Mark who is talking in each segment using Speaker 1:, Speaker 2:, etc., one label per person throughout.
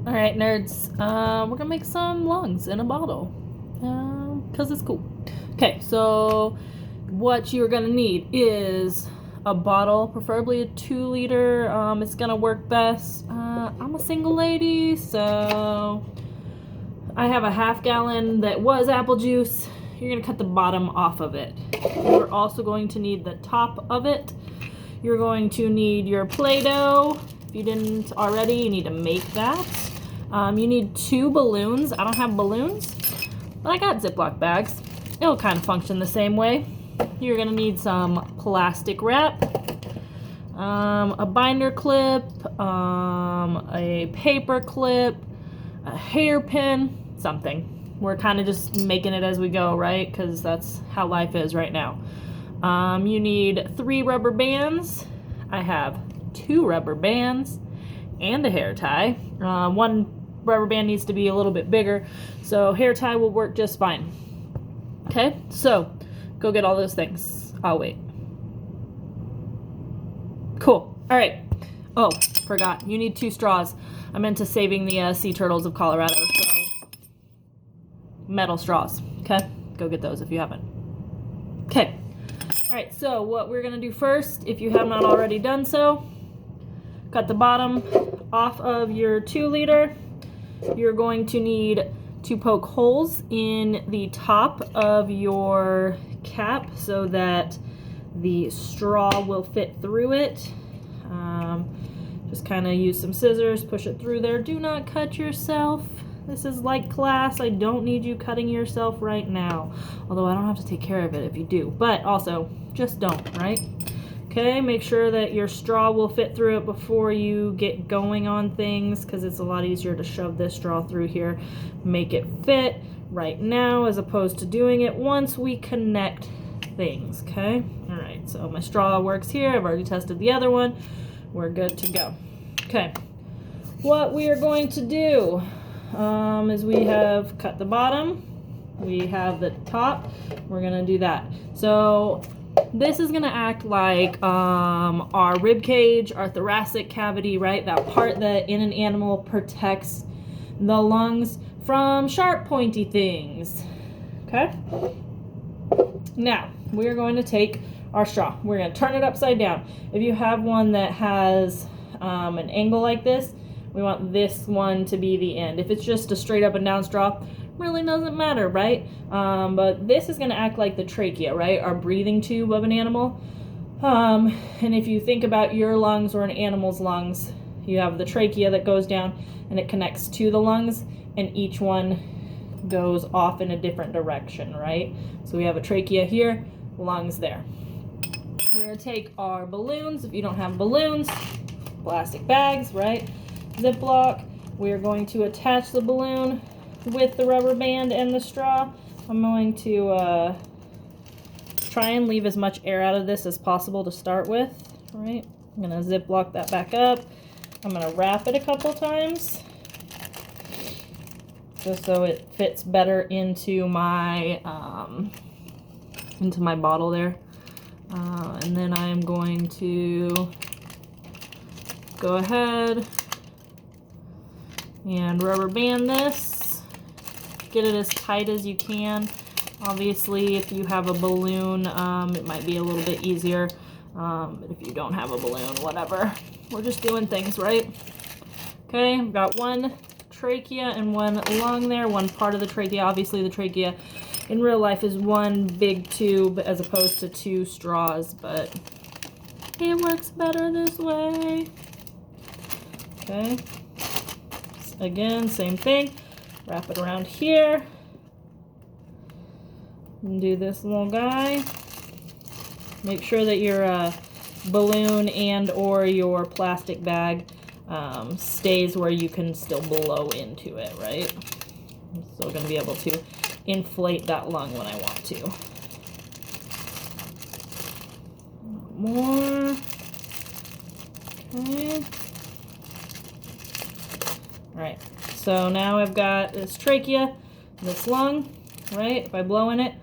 Speaker 1: All right, nerds. We're gonna make some lungs in a bottle, cause it's cool. Okay, so what you're gonna need is a bottle, preferably a 2 liter. It's gonna work best. I'm a single lady, so I have a half-gallon that was apple juice. You're gonna cut the bottom off of it. You're also going to need the top of it. You're going to need your Play-Doh. If you didn't already, you need to make that. You need 2 balloons. I don't have balloons, but I got Ziploc bags. It'll kind of function the same way. You're gonna need some plastic wrap, a binder clip, a paper clip, a hairpin, something. We're kind of just making it as we go, right? Because that's how life is right now. You need 3 rubber bands. I have 2 rubber bands and a hair tie. One rubber band needs to be a little bit bigger, so hair tie will work just fine. Okay, so go get all those things. I'll wait. Cool. All right. Oh, forgot. You need 2 straws. I'm into saving the sea turtles of Colorado, so metal straws. Okay, go get those if you haven't. Okay. All right, so what we're gonna do first, if you have not already done so, cut the bottom off of your 2 liter. You're going to need to poke holes in the top of your cap so that the straw will fit through it. Just kind of use some scissors, push it through there. Do not cut yourself. This is like class. I don't need you cutting yourself right now. Although I don't have to take care of it if you do. But also, just don't, right? Okay, make sure that your straw will fit through it before you get going on things, because it's a lot easier to shove this straw through here. Make it fit right now as opposed to doing it once we connect things, okay? All right, so my straw works here. I've already tested the other one. We're good to go. Okay, what we are going to do is we have cut the bottom. We have the top. We're gonna do that. So this is gonna act like our rib cage, our thoracic cavity, right? That part that in an animal protects the lungs from sharp, pointy things. Okay? Now, we're going to take our straw. We're going to turn it upside down. If you have one that has an angle like this, we want this one to be the end. If it's just a straight up and down straw, really doesn't matter, right? But this is going to act like the trachea, right? Our breathing tube of an animal. And if you think about your lungs or an animal's lungs, you have the trachea that goes down and it connects to the lungs, and each one goes off in a different direction, right? So we have a trachea here, lungs there. We're going to take our balloons. If you don't have balloons, plastic bags, right? Ziploc. We are going to attach the balloon with the rubber band and the straw. I'm going to try and leave as much air out of this as possible to start with, right? I'm going to Ziploc that back up. I'm going to wrap it a couple times just so it fits better into my bottle there. And then I'm going to go ahead and rubber band this. Get it as tight as you can. Obviously, if you have a balloon, it might be a little bit easier. But if you don't have a balloon, whatever. We're just doing things, right? Okay, I've got one trachea and one lung there, one part of the trachea. Obviously, the trachea in real life is one big tube as opposed to 2 straws, but it works better this way. Okay. Again, same thing. Wrap it around here. And do this little guy. Make sure that your balloon and or your plastic bag stays where you can still blow into it, right? I'm still going to be able to inflate that lung when I want to. More. Okay. Alright, so now I've got this trachea, this lung, right? If I blow in it,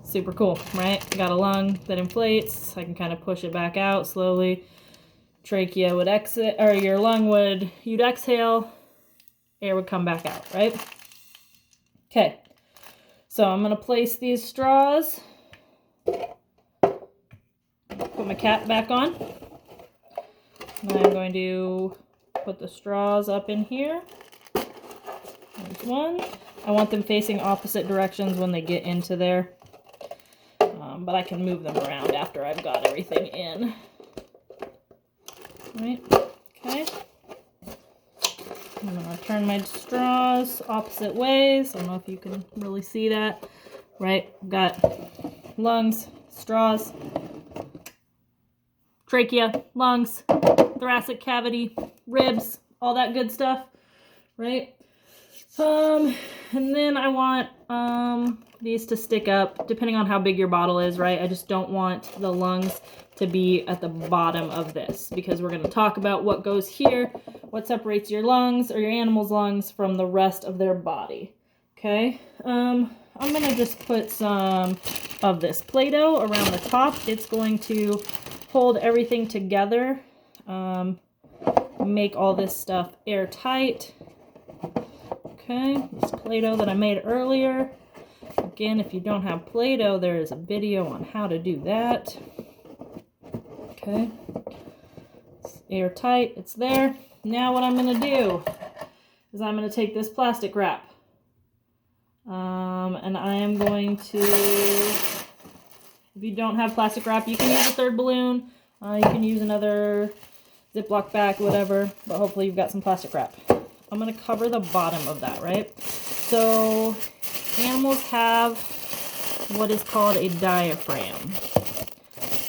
Speaker 1: super cool, right? I got a lung that inflates. I can kind of push it back out slowly. trachea would exit, or your lung would, you'd exhale, air would come back out, right? Okay, so I'm gonna place these straws, put my cap back on, and I'm going to put the straws up in here. There's one. I want them facing opposite directions when they get into there, but I can move them around after I've got everything in. Right, okay. I'm gonna turn my straws opposite ways. I don't know if you can really see that. Right, I've got lungs, straws, trachea, lungs, thoracic cavity, ribs, all that good stuff, right? And then I want these to stick up depending on how big your bottle is, right? I just don't want the lungs to be at the bottom of this because we're going to talk about what goes here, what separates your lungs or your animal's lungs from the rest of their body. Okay, I'm going to just put some of this Play-Doh around the top. It's going to hold everything together, make all this stuff airtight. Okay, this Play-Doh that I made earlier. Again, if you don't have Play-Doh, there is a video on how to do that. Okay, it's airtight, it's there. Now what I'm going to do is I'm going to take this plastic wrap. And I am going to, if you don't have plastic wrap, you can use a third balloon. You can use another Ziploc bag, whatever, but hopefully you've got some plastic wrap. I'm going to cover the bottom of that, right? So animals have what is called a diaphragm.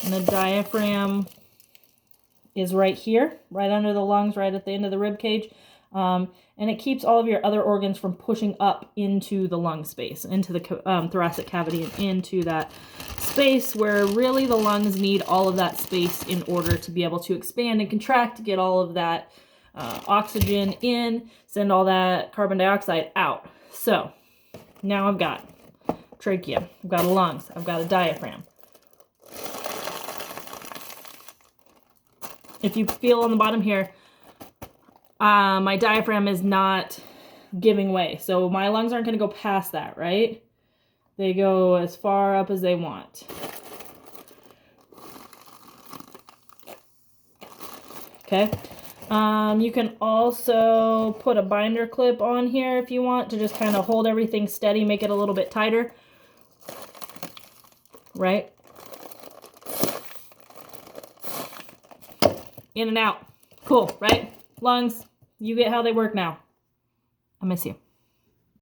Speaker 1: And the diaphragm is right here, right under the lungs, right at the end of the rib cage. And it keeps all of your other organs from pushing up into the lung space, into the thoracic cavity and into that space where really the lungs need all of that space in order to be able to expand and contract, to get all of that oxygen in, send all that carbon dioxide out. So now I've got trachea, I've got a lungs, I've got a diaphragm. If you feel on the bottom here, my diaphragm is not giving way. So my lungs aren't going to go past that, right? They go as far up as they want. Okay. You can also put a binder clip on here if you want to just kind of hold everything steady, make it a little bit tighter. Right? In and out. Cool, right? Lungs, you get how they work now. I miss you.